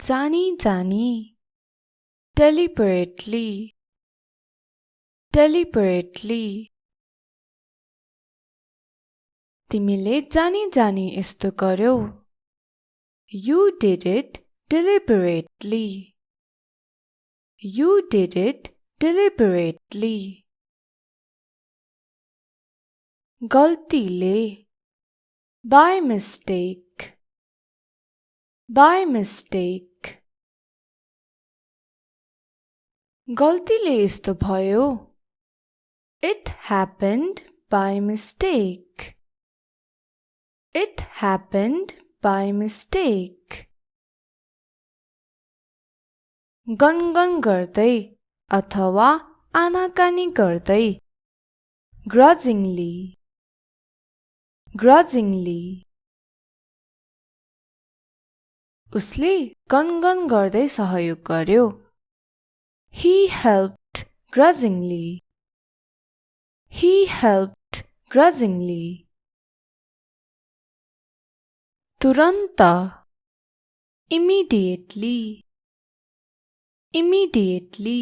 जानी जानी deliberately deliberately तिमीले जानी जानी यस्तो गर्यौ You did it deliberately You did it deliberately गल्तीले by mistake by mistake गल्तीले यस्तो भयो It happened by mistake It happened by mistake गनगन गर्दै अथवा आनाकानी गर्दै grudgingly grudgingly उसले गनगन गर्दै सहयोग गर्यो He helped grudgingly He helped grudgingly तुरन्त immediately immediately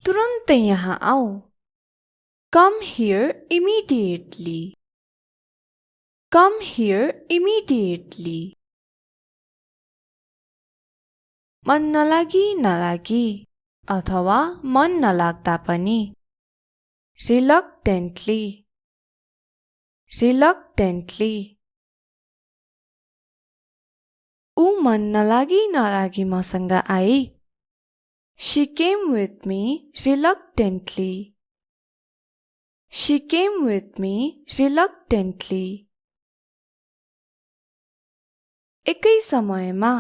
तुरन्तै यहाँ आऊ Come here immediately Come here immediately मन नलागी नलागी अथवा मन नलाग्दा पनि reluctantly reluctantly ऊ मन नलागी नलागी मसँग I She came with me reluctantly She came with me reluctantly एकै समयमा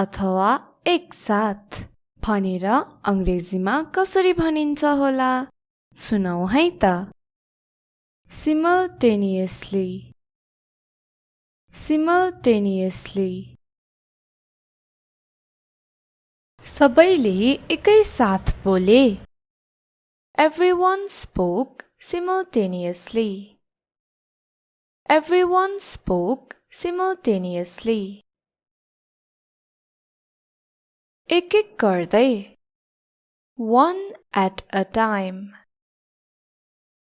अथवा एक साथ भनेर अंग्रेजीमा कसरी भनिन्छ होला सुनौ है त Simultaneously Simultaneously सबैले एकै साथ बोले Everyone spoke simultaneously Everyone spoke simultaneously एक-एक गर्दै One at a time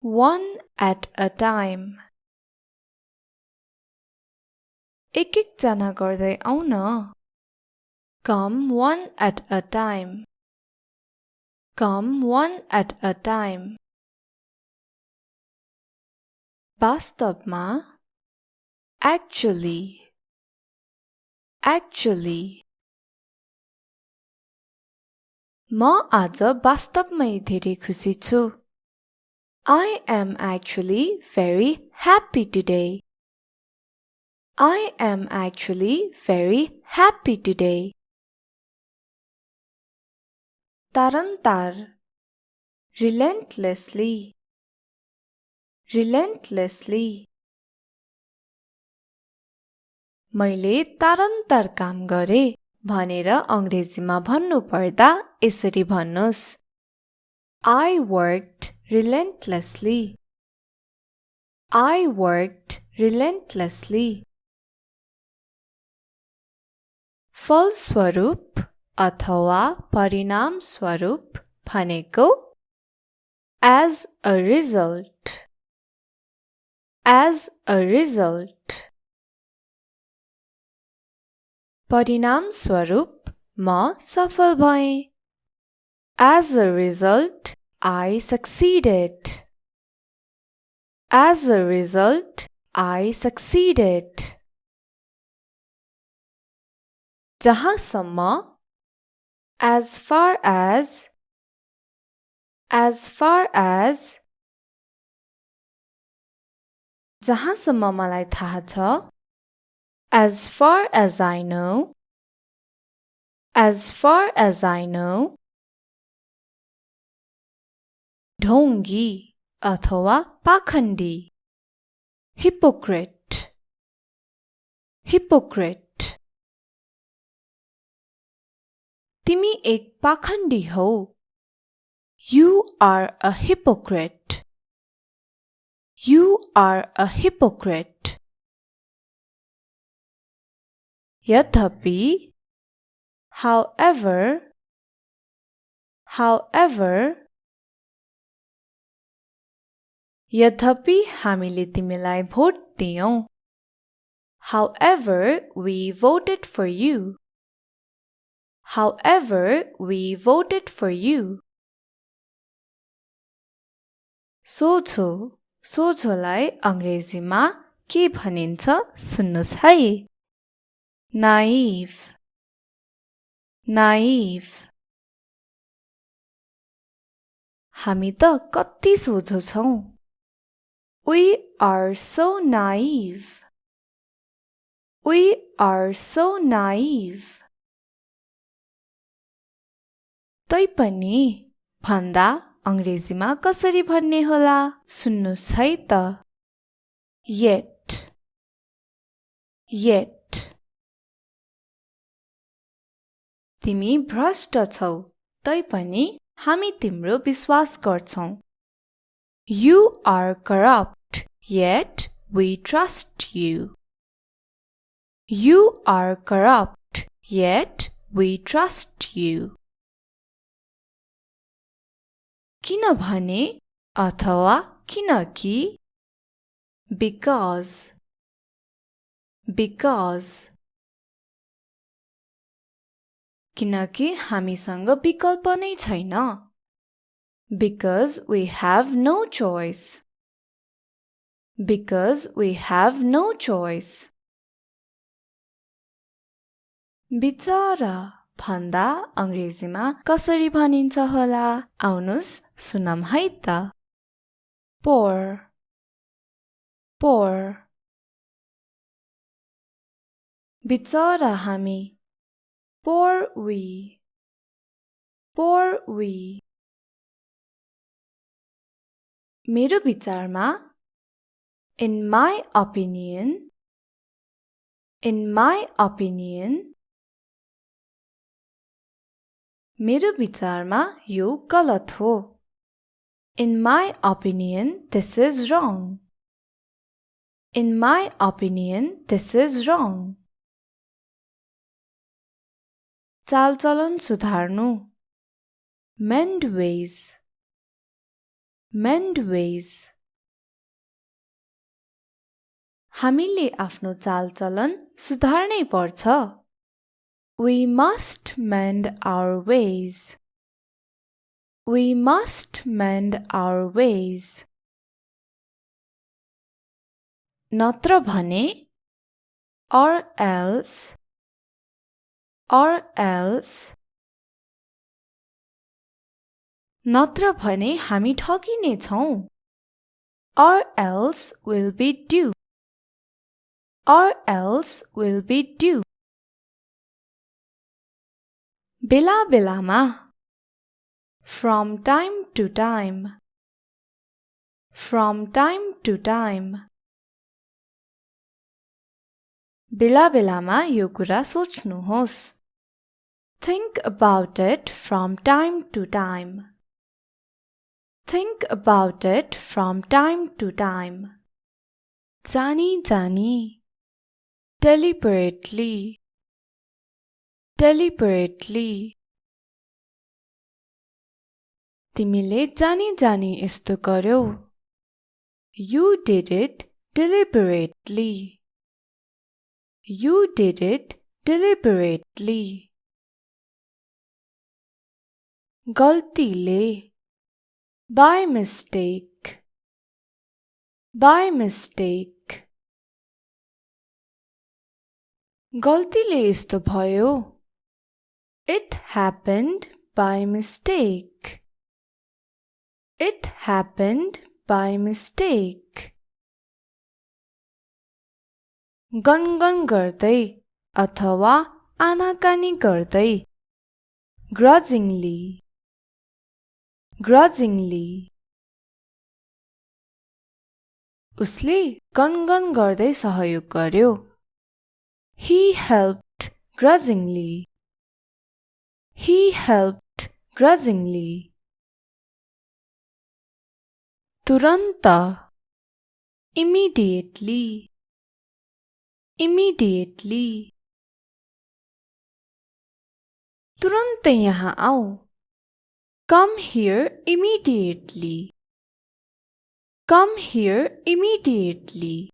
One at a time एक-एक जना गर्दै आउ न Come one at a time Come one at a time वास्तवमा Actually Actually म आज वास्तवमै धेरै खुसी छु I am actually very happy today I am actually very happy today तारन्तार relentlessly relentlessly मैले तारन्तार काम गरे भनेर अंग्रेजीमा भन्नु पर्दा यसरी भन्नुस् I worked relentlessly I worked relentlessly फलस्वरूप अथवा परिणाम स्वरूप भनेको As a result As a result परिणाम स्वरूप म सफल भएँ As a result I succeeded As a result I succeeded जहाँसम्म As far as जहाँसम्म मलाई थाहा छ As far as I know As far as I know ढोंगी अथवा पाखण्डी Hypocrite Hypocrite तिमी एक पाखण्डी हौ You are a hypocrite You are a hypocrite यद्यपि, however, however, यद्यपि हामीले तिमीलाई vote दियौं. However, we voted for you. However, we voted for you. सोझो, सोझोलाई अंग्रेजीमा के भनिन्छ सुन्नुस् है. Naive, naive. हामी त कति सोझो छौं. We are so naive. We are so naive. तैपनि भन्दा अंग्रेजीमा कसरी भन्ने होला सुन्नुस् है त. Yet, yet. तिमी भ्रष्ट छौ तैपनि हामी तिम्रो विश्वास गर्छौं. You are corrupt, yet we trust you. You are corrupt, yet we trust you. किनभने अथवा किनकि. Because, because. किनकि हामीसँग विकल्प नै छैन. Because we have no choice. Because we have no choice. बिचारा भन्दा अंग्रेजीमा कसरी भनिन्छ होला आउनुस् सुनम है त. Poor, poor. बिचारा हामी. Poor we, poor we. मेरो विचारमा. In my opinion, in my opinion. मेरो विचारमा यो गलत हो. In my opinion, this is wrong. In my opinion, this is wrong. चालचलन सुधार्नु. Mend ways, mend ways. हामीले आफ्नो चालचलन सुधार्नै पर्छ. We must mend our ways. We must mend our ways. नत्र भने. Or else, or else. नत्र भने हामी ठगिने छौं. Or else will be due. Or else will be due. बेला बेलामा. From time to time. From time to time. बेला बेलामा यो कुरा सोच्नुहोस्. Think about it from time to time. Think about it from time to time. Jani Jani. Deliberately, deliberately. तिमीले जानी जानी यस्तो गर्यौ. You did it deliberately. You did it deliberately. गल्तीले. By mistake. By mistake. गल्तीले यस्तो भयो. It happened by mistake. It happened by mistake. गनगन गर्दै अथवा आनाकानी गर्दै. Grudgingly, grudgingly. उसले गनगन गर्दै सहयोग गर्यो. He helped grudgingly. He helped grudgingly. तुरन्त. Immediately. Immediately. तुरन्तै यहाँ आऊ. Come here immediately. Come here immediately.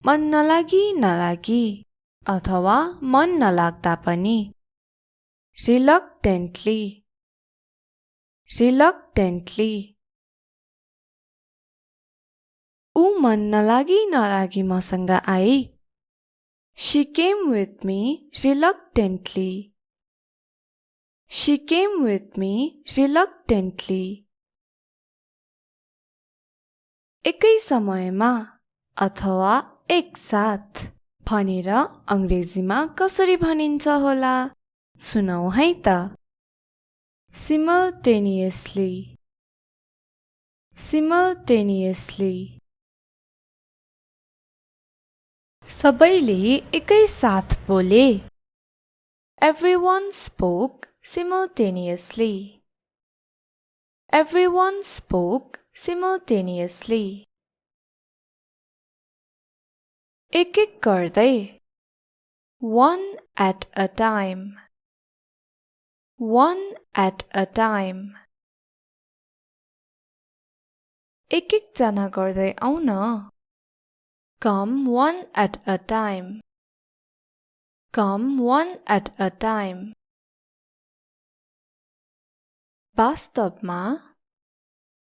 मन नलागी अथवा मन नलाग्दा पनि. Reluctantly. Reluctantly. ऊ मन नलागी मसँग I. She came with me reluctantly. She came with me reluctantly. एकै समयमा अथवा एक साथ भनेर अंग्रेजीमा कसरी भनिन्छ होला? सुनौ है त. Simultaneously. Simultaneously. सबैले एकै साथ बोले. Everyone spoke simultaneously. Everyone spoke simultaneously. एक गर्दै. One at a time. One at a time. एक जना गर्दै आऊ न. Come one at a time. Come one at a time. वास्तवमा.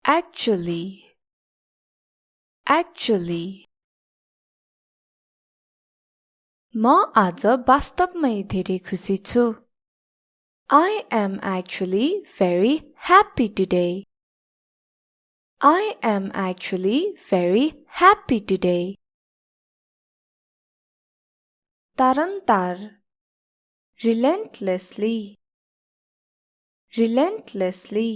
Actually. Actually. म आज वास्तवमै धेरै खुसी छु. I am actually very happy today. I am actually very happy today. तारन्तार. Relentlessly. Relentlessly.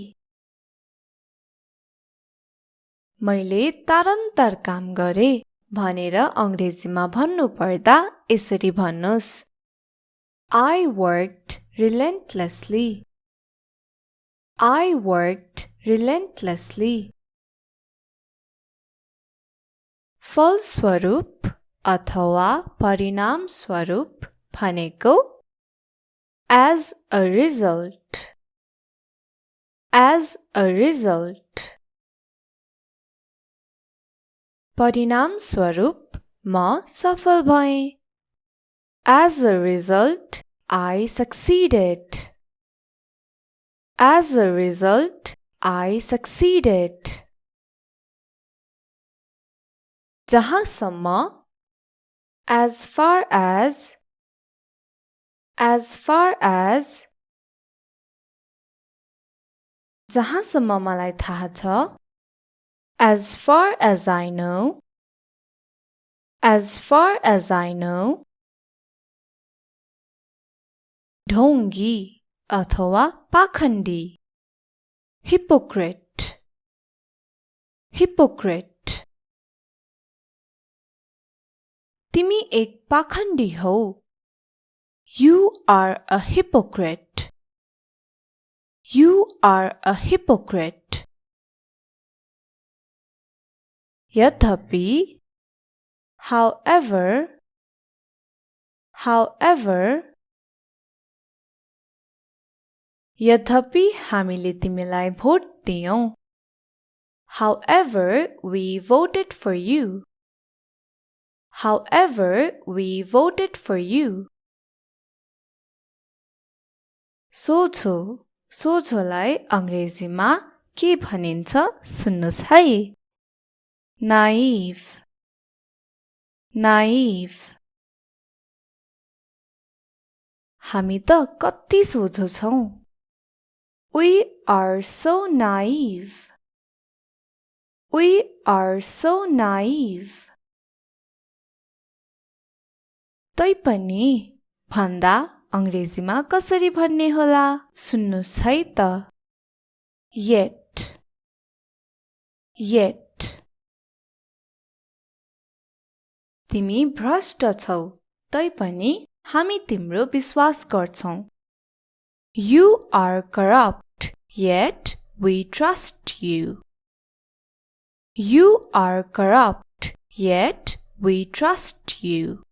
मैले तारन्तार काम गरे भनेर अंग्रेजीमा भन्नु पर्दा यसरी भन्नुस्. I worked relentlessly. I worked relentlessly. फलस्वरूप अथवा परिणाम स्वरूप भनेको. As a result. As a result. परिणाम स्वरूप म सफल भएँ. As a result, I succeeded. As a result, I succeeded. जहाँसम्म. As far as. As far as. जहाँसम्म मलाई थाहा छ. As far as I know. As far as I know. ढोंगी अथवा पाखण्डी. Hypocrite. Hypocrite. तिमी एक पाखण्डी हौ. You are a hypocrite. You are a hypocrite. यद्यपि. However. However. यद्यपि हामीले तिमीलाई vote दियौं. However, we voted for you. However, we voted for you. सोझो. सोझोलाई अंग्रेजीमा के भनिन्छ सुन्नुस् है. Naive. Naive. हामी त कति सोझो छौं. We are so naive. We are so naive. तैपनि भन्दा अंग्रेजीमा कसरी भन्ने होला सुन्नुस् है त. Yet. Yet. तिमी भ्रष्ट छौ तैपनि हामी तिम्रो विश्वास गर्छौं. You are corrupt, yet we trust you. You are corrupt, yet we trust you.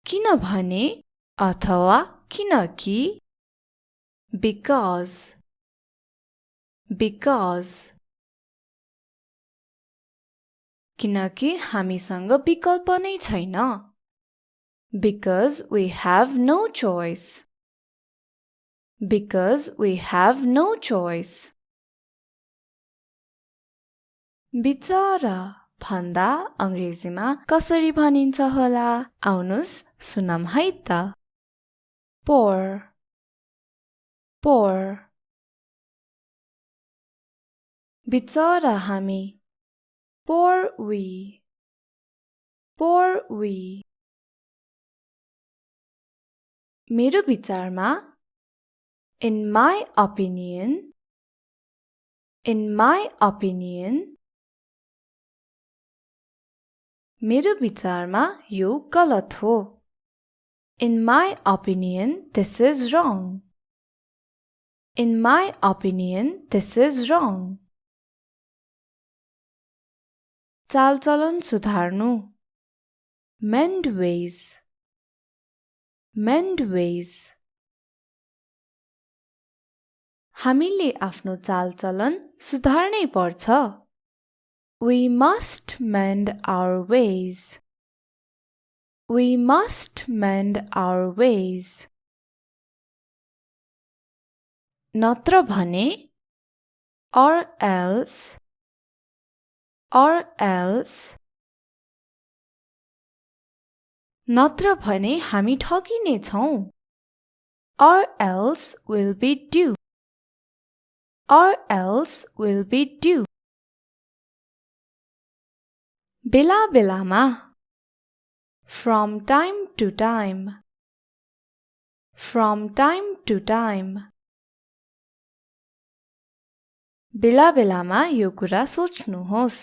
किनभने अथवा किनकि because किनकि हामीसँग विकल्प नै छैन because we have no choice बिचरा भन्दा अंग्रेजीमा कसरी भनिन्छ होला आउनुस् सुनम है त poor बिचरा हामी poor we मेरो विचारमा in my opinion मेरो विचारमा यो गलत हो in my opinion this is wrong चालचलन सुधार्नु mend ways हामीले आफ्नो चालचलन सुधार्नै पर्छ we must mend our ways नत्र भने or else नत्र भने हामी ठगिने छौं or else will be due बेला बेलामा from time to time बेला बेलामा यो कुरा सोच्नुहोस्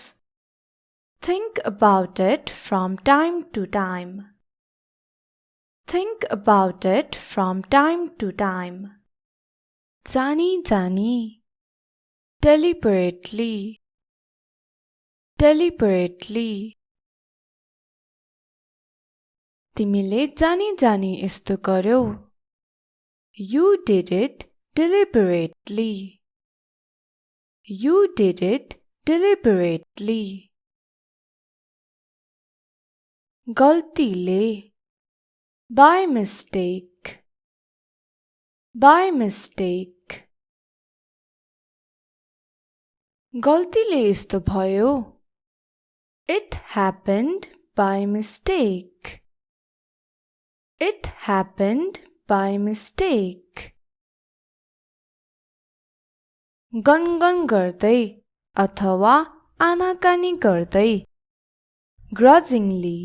think about it from time to time Jani Jani deliberately तिमीले जानी जानी यस्तो गर्यौ you did it deliberately गल्तीले by mistake गल्तीले यस्तो भयो it happened by mistake गनगन गर्दै अथवा आनाकानी गर्दै grudgingly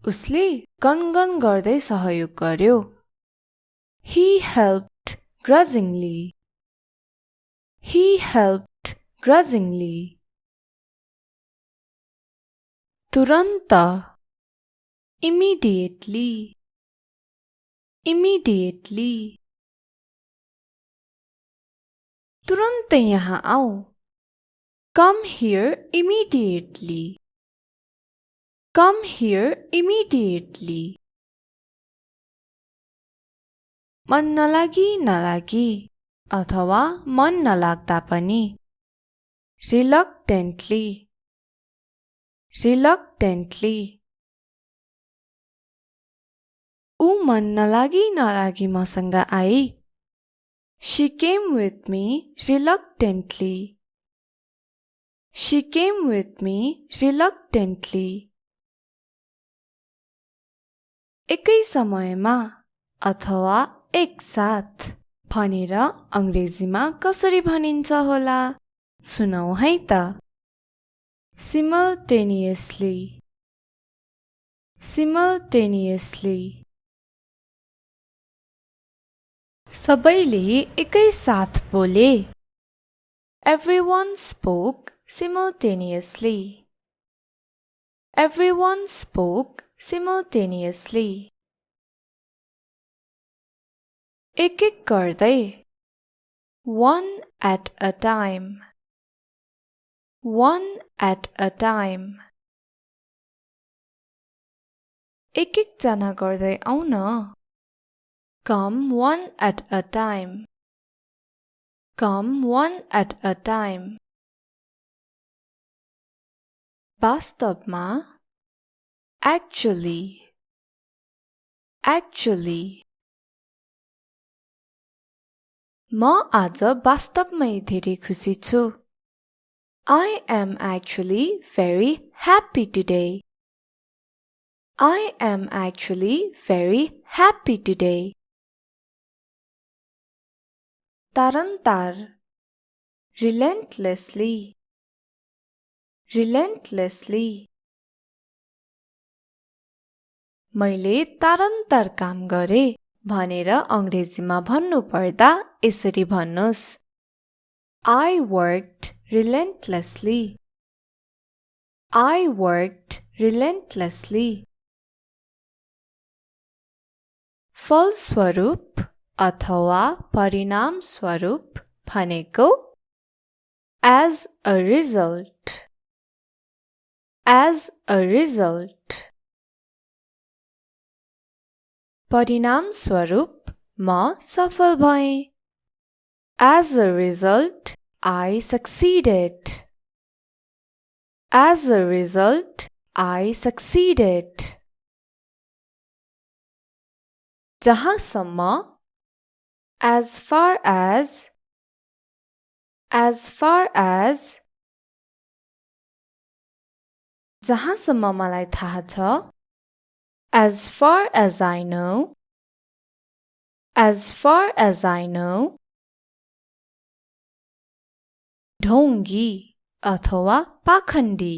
उसले गनगन गर्दै सहयोग गर्यो he helped grudgingly तुरन्त immediately तुरन्तै यहाँ आऊ come here immediately मन नलागी अथवा मन नलाग्दा पनि reluctantly ऊ मन नलागी मसँग I she came with me reluctantly एकै समयमा अथवा एकसाथ भनेर अंग्रेजीमा कसरी भनिन्छ होला सुनौ है त simultaneously सबैले एकै साथ बोले everyone spoke simultaneously एक एक गर्दै one at a time one at a time. एक एक जना गर्दै आऊ न. Come one at a time. Come one at a time. वास्तवमा. Actually. Actually. म आज वास्तवमै धेरै खुसी छु. I am actually very happy today. I am actually very happy today. तारन्तार. Relentlessly. Relentlessly. मैले तारन्तार काम गरे भनेर अंग्रेजीमा भन्नु पर्दा यसरी भन्नुस्. I worked relentlessly. I worked relentlessly. फलस्वरूप अथवा परिणाम स्वरूप भनेको as a result. As a result. परिणाम स्वरूप म सफल भएँ. As a result, I succeeded. As a result, I succeeded. जहाँसम्म. As far as. As far as. जहाँसम्म मलाई थाहा छ. As far as I know. As far as I know. ढोंगी अथवा पाखण्डी.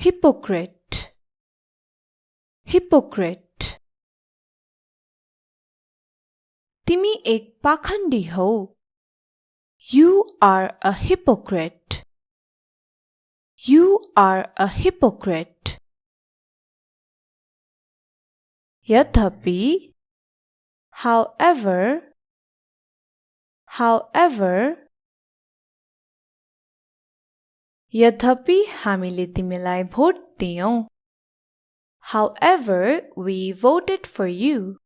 Hypocrite. Hypocrite. तिमी एक पाखण्डी हौ. You are a hypocrite. You are a hypocrite. यद्यपि. However. However. यद्यपि हामीले तिमीलाई vote दियौं. However, we voted for you.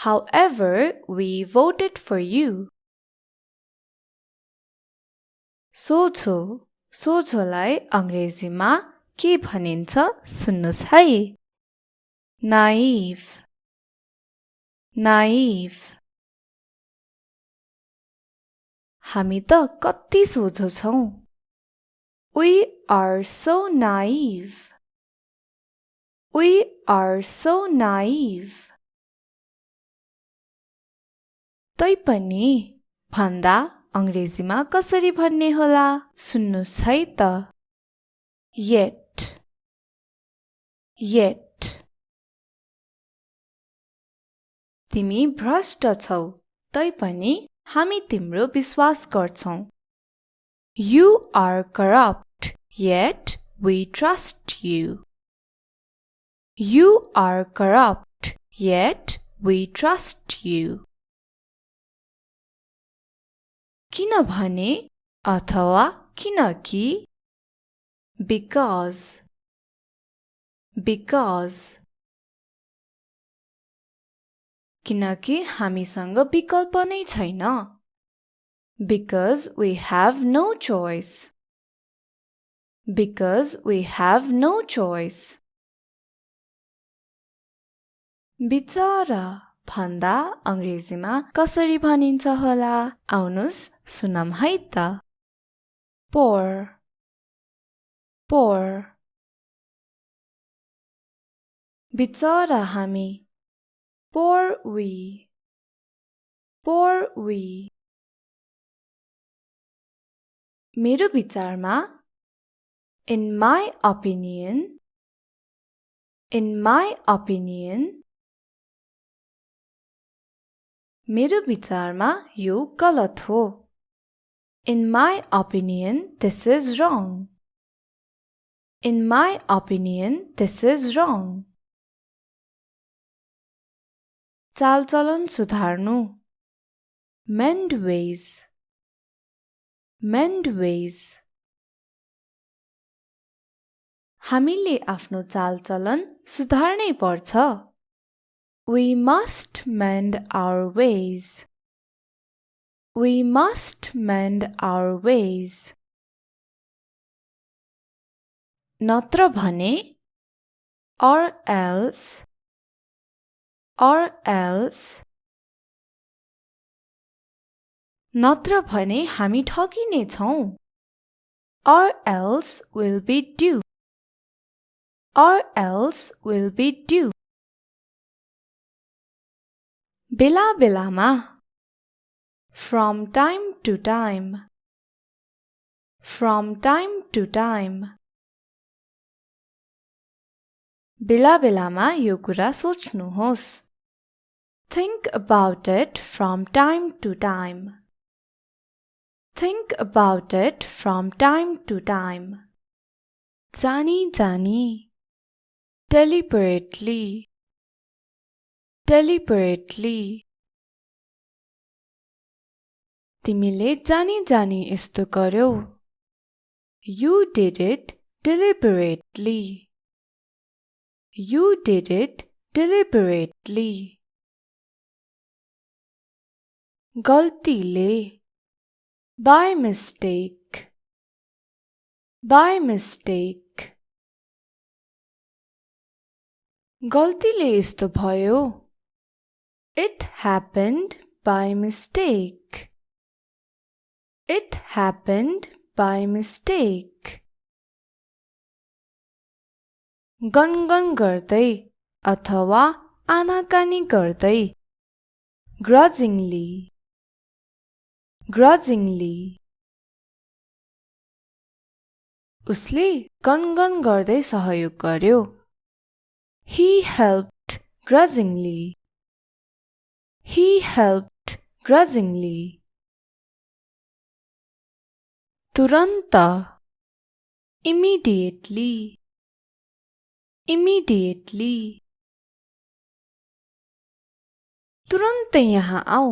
However, we voted for you. सोझो. सोझोलाई अंग्रेजीमा के भनिन्छ सुन्नुस् है. Naive. Naive. हामी त कति सोझो छौं. We are so naive. We are so naive. तैपनि भन्दा अंग्रेजीमा कसरी भन्ने होला सुन्नुस् है त. Yet. Yet. तिमी भ्रष्ट छौ तैपनि हामी तिम्रो विश्वास गर्छौं. You are corrupt, yet we trust you. You are corrupt, yet we trust you. किनभने अथवा किनकि. Because. Because. किनकि हामीसँग विकल्प नै छैन. Because we have no choice. Because we have no choice. बिचारा भन्दा अंग्रेजीमा कसरी भनिन्छ होला आउनुस् सुनम है त. Poor. Poor. बिचारा हामी. Poor we. Poor we. मेरो विचारमा. In my opinion. In my opinion. मेरो विचारमा यो गलत हो. In my opinion, this is wrong. In my opinion, this is wrong. चालचलन सुधार्नु. Mend ways. Mend ways. हामीले आफ्नो चालचलन सुधार्नै पर्छ. We must mend our ways. We must mend our ways. नत्र भने or else. Or else. नत्र भने हामी ठगिने छौं. Or else we'll be due. Or else we'll be due. बेला बेलामा. From time to time. From time to time. बेला बेलामा यो कुरा सोच्नुहोस्. Think about it from time to time. Think about it from time to time. Jani Jani. Deliberately. Deliberately. तिमीले जानी जानी यस्तो गर्यौ. You did it deliberately. You did it deliberately. गल्तीले. By mistake. By mistake. गल्तीले यस्तो भयो. It happened by mistake. It happened by mistake. गनगन गर्दै अथवा आनाकानी गर्दै. Grudgingly. Grudgingly. उसले गनगन गर्दै सहयोग गर्यो. He helped grudgingly. He helped grudgingly. तुरन्त. Immediately. Immediately. तुरन्त यहाँ आऊ.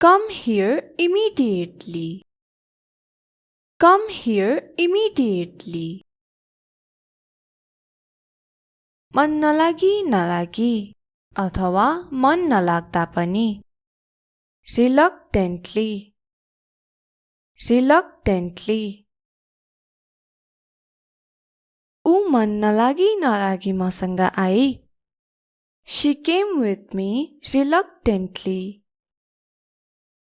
Come here immediately. Come here immediately. मन नलागी नलागी अथवा मन नलाग्दा पनि. Reluctantly. Reluctantly. ऊ मन नलागी नलागी मसँग I. She came with me reluctantly.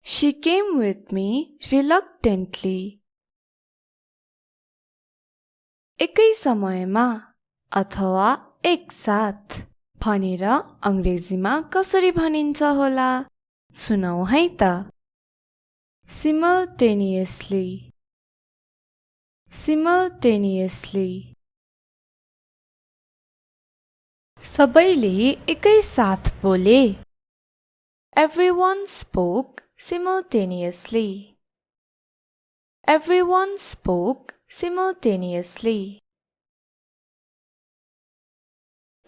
She came with me reluctantly. एकै समयमा अथवा एक साथ भनेर अंग्रेजीमा कसरी भनिन्छ होला? सुनौ है त. Simultaneously. Simultaneously. सबैले एकै साथ बोले. Everyone spoke simultaneously. Everyone spoke simultaneously.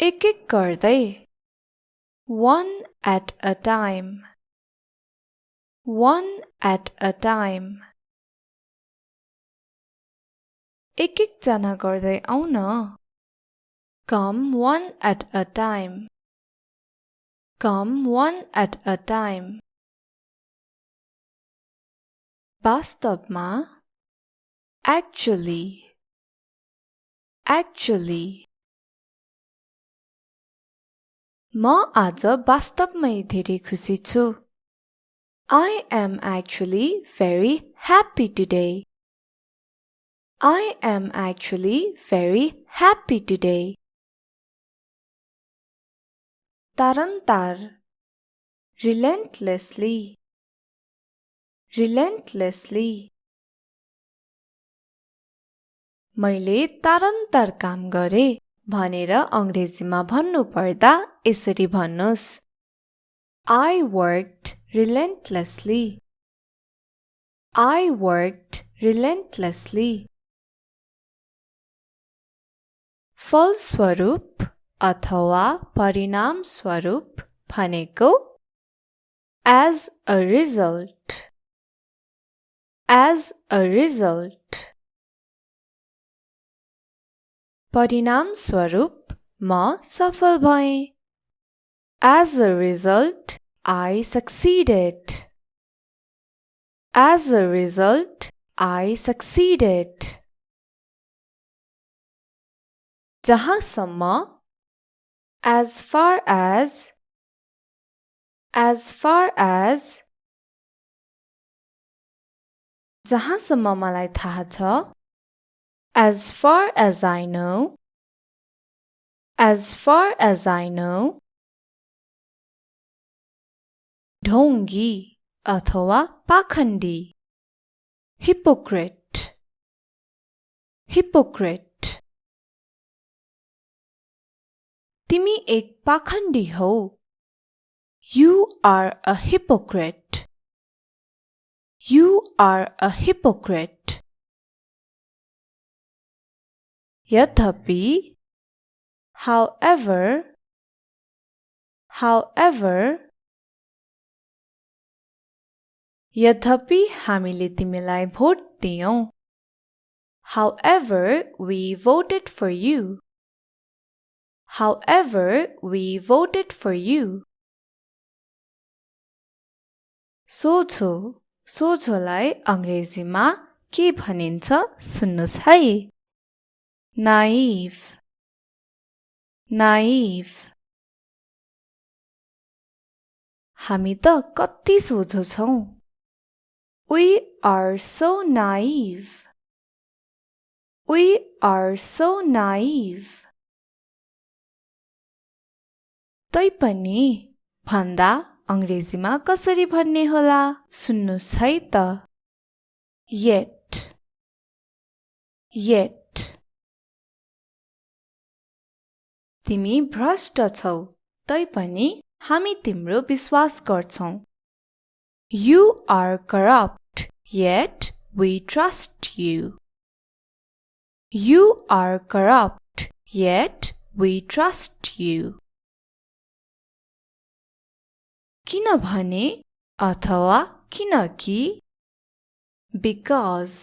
एक एक गर्दै. One at a time. One at a time. एक एक जना गर्दै आउ न. Come one at a time. Come one at a time. वास्तवमा. Actually. Actually. म आज वास्तवमै धेरै खुसी छु. I am actually very happy today. I am actually very happy today. तारन्तार. Relentlessly. Relentlessly. मैले तारन्तार काम गरे भनेर अंग्रेजीमा भन्नु पर्दा यसरी भन्नुस्. I worked relentlessly. I worked relentlessly. फलस्वरूप अथवा परिणाम स्वरूप भनेको. As a result. As a result. परिणाम स्वरूप म सफल भएँ. As a result, I succeeded. As a result, I succeeded. जहाँसम्म, as far as, as far as. जहाँसम्म मलाई थाहा छ, as far as I know, as far as I know. ढोंगी अथवा पाखण्डी, hypocrite, hypocrite. तिमी एक पाखण्डी हौ. You are a hypocrite. You are a hypocrite. यद्यपि, however, however. यद्यपि हामीले तिमीलाई vote दियौं. However, we voted for you. However, we voted for you. सोझो, सोझोलाई अंग्रेजीमा के भनिन्छ सुन्नुस् है. Naive, naive. हामी त कति सोझो छौं. We are so naive. We are so naive. तैपनि भन्दा अंग्रेजीमा कसरी भन्ने होला सुन्नुस् है त. Yet, yet. तिमी भ्रष्ट छौ, तैपनि हामी तिम्रो विश्वास गर्छौं. You are corrupt, yet we trust you. You are corrupt, yet we trust you. किनभने अथवा किनकि. Because,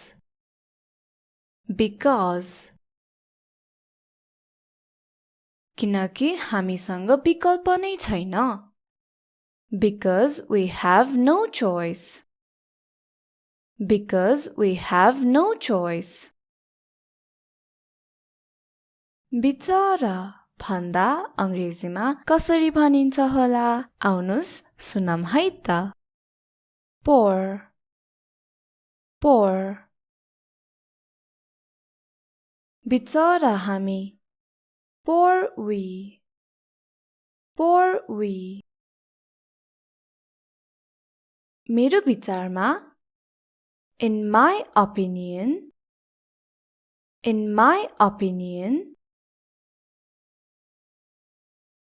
because. किनकि हामीसँग विकल्प नै छैन. Because we have no choice. Because we have no choice. बिचारा भन्दा अंग्रेजीमा कसरी भनिन्छ होला आउनुस् सुनम है त. Poor, poor. बिचारा हामी. Poor we, poor we. मेरो विचारमा, in my opinion, in my opinion.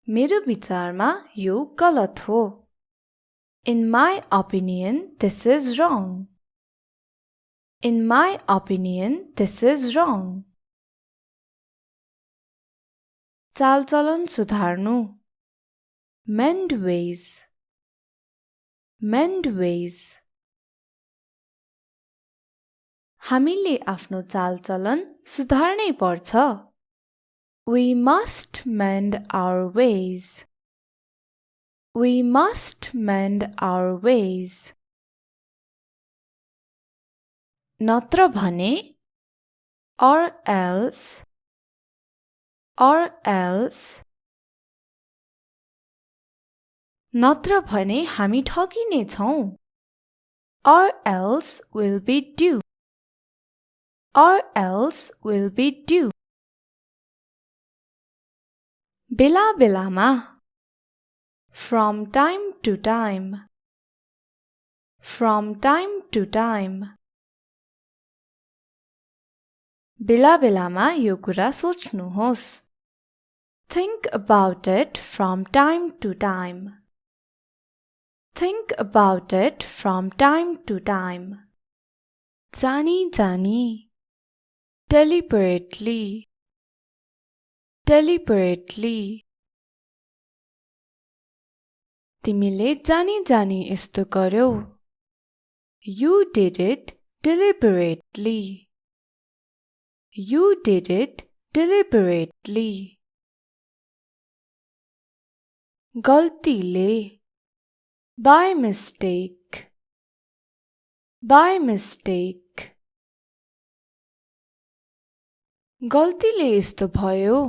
मेरो विचारमा यो गलत हो. In my opinion, this is wrong. In my opinion, this is wrong. चालचलन सुधार्नु. Mend ways, mend ways. हामीले आफ्नो चालचलन सुधार्नै पर्छ. We must mend our ways. We must mend our ways. नत्र भने, or else, or else. नत्र भने हामी ठगिने छौं. Or else will be due. Or else will be due. बेला बेलामा. From time to time. From time to time. बेला बेलामा यो कुरा सोच्नुहोस्. Think about it from time to time. Think about it from time to time. Jani Jani. Deliberately, deliberately. तिमीले जानी जानी यस्तो गर्यौ. You did it deliberately. You did it deliberately गल्तीले by mistake गल्तीले यस्तो भयो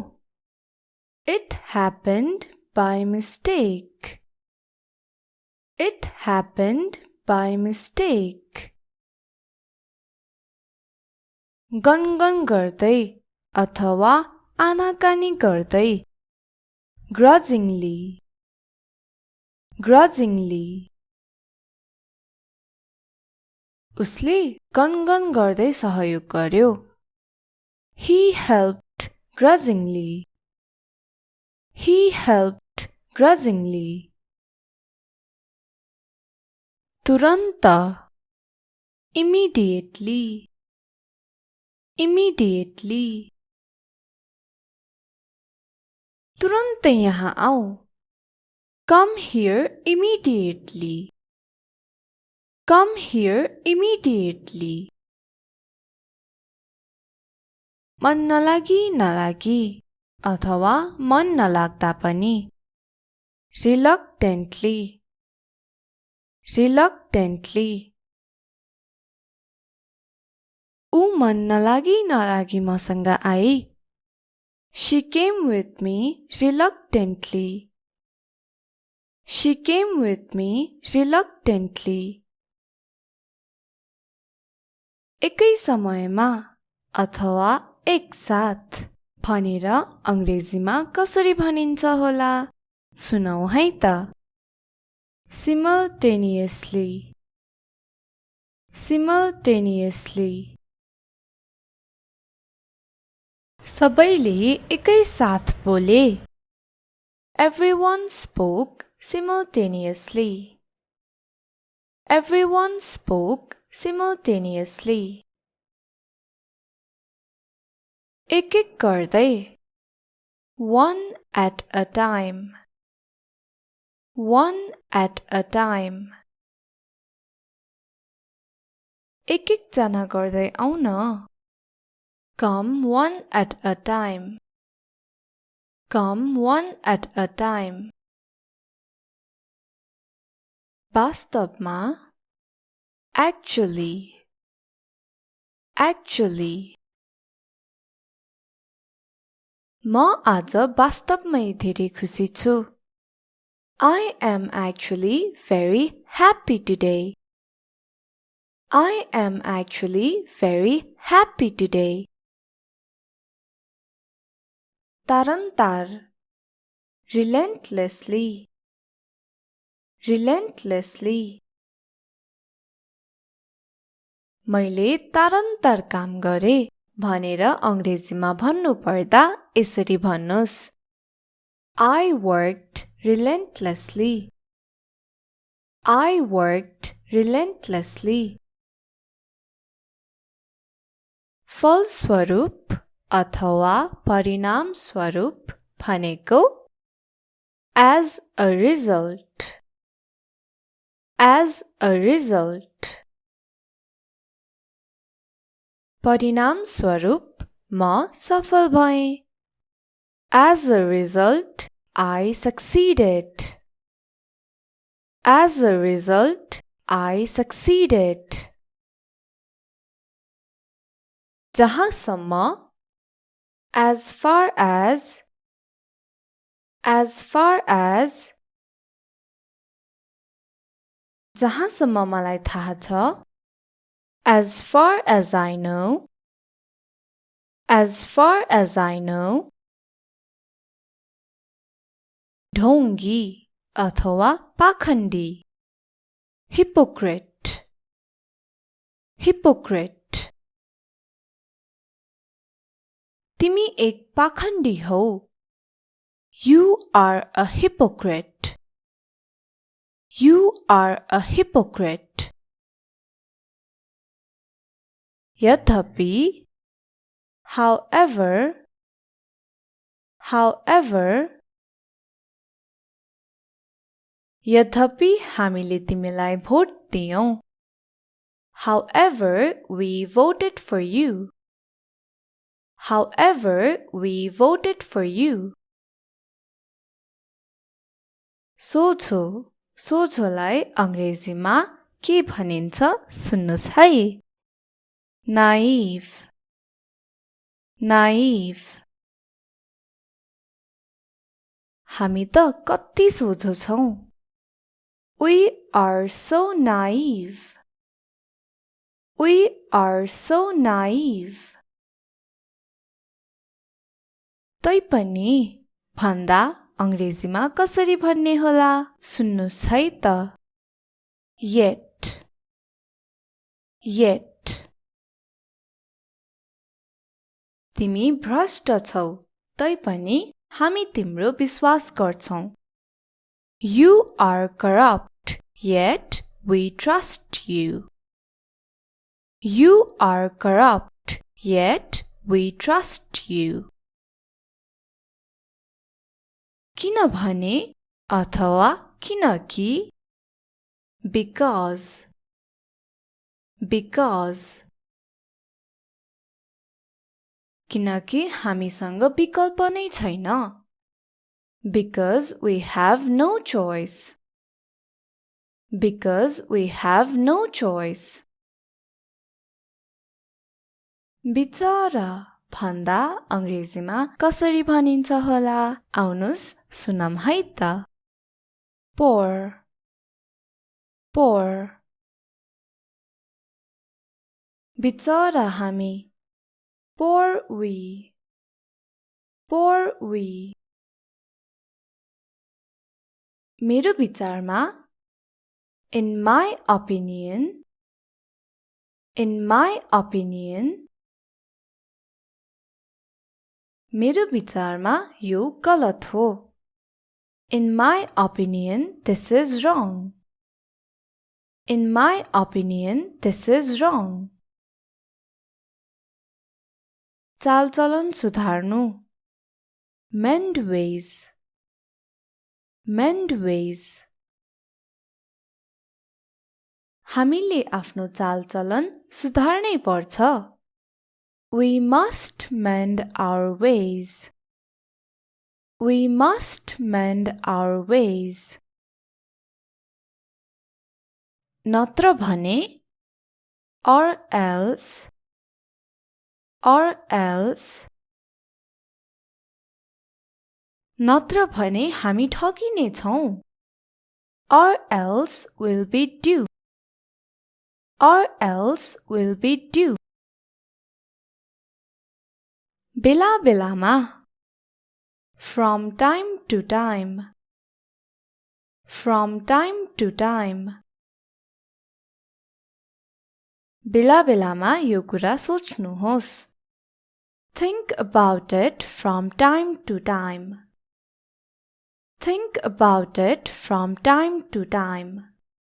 it happened by mistake गनगन गर्दै अथवा आनाकानी गर्दै grudgingly उसले गनगन गर्दै सहयोग गर्यो he helped grudgingly तुरन्त immediately तुरन्तै यहाँ आऊ come here immediately मन नलागी अथवा मन नलाग्दा पनि reluctantly ऊ मन नलागी मसँग I she came with me reluctantly एकै समयमा अथवा एकसाथ भनेर अंग्रेजीमा कसरी भनिन्छ होला सुनौ है त simultaneously सबैले एकै साथ बोले everyone spoke simultaneously एक गर्दै one at a time एक जना गर्दै आउ न come one at a time वास्तवमा actually म आज वास्तवमै धेरै खुसी छु I am actually very happy today तारन्तार relentlessly मैले तारन्तार काम गरे भनेर अंग्रेजीमा भन्नु पर्दा यसरी भन्नुस् I worked relentlessly फलस्वरूप अथवा परिणाम स्वरूप भनेको as a result परिणाम स्वरूप म सफल भएँ as a result I succeeded जहाँसम्म as far as जहाँसम्म मलाई थाहा छ as far as I know ढोंगी अथवा पाखण्डी hypocrite तिमी एक पाखण्डी हौ You are a hypocrite यद्यपि however यद्यपि हामीले तिमीलाई vote दियौं However we voted for you However, we voted for you. सोझो सोझोलाई अंग्रेजीमा के भनिन्छ सुन्नुस् है. Naive naive. हामी त कति सोझो छौं. We are so naive. We are so naive. तैपनि भन्दा अंग्रेजीमा कसरी भन्ने होला सुन्नुस् है त. Yet yet. तिमी भ्रष्ट छौ तैपनि हामी तिम्रो विश्वास गर्छौं. You are corrupt, yet we trust you. You are corrupt, yet we trust you. किनभने अथवा किनकि. Because because. किनकि हामीसँग विकल्प नै छैन. Because we have no choice. Because we have no choice. बिचारा भन्दा अंग्रेजीमा कसरी भनिन्छ होला आउनुस् सुनम है त. Poor poor. बिचारा हामी. Poor we poor we. मेरो विचारमा. In my opinion. In my opinion. मेरो विचारमा यो गलत हो. In my opinion, this is wrong. In my opinion, this is wrong. चालचलन सुधार्नु. Mend ways. Mend ways. हामीले आफ्नो चालचलन सुधार्नै पर्छ. We must mend our ways. We must mend our ways. नत्र भने or else or else. नत्र भने हामी ठगिने छौं. Or else will be due. Or else will be due. बेला बेलामा. From time to time. From time to time. बेला बेलामा यो कुरा सोच्नुहोस्. Think about it from time to time. Think about it from time to time.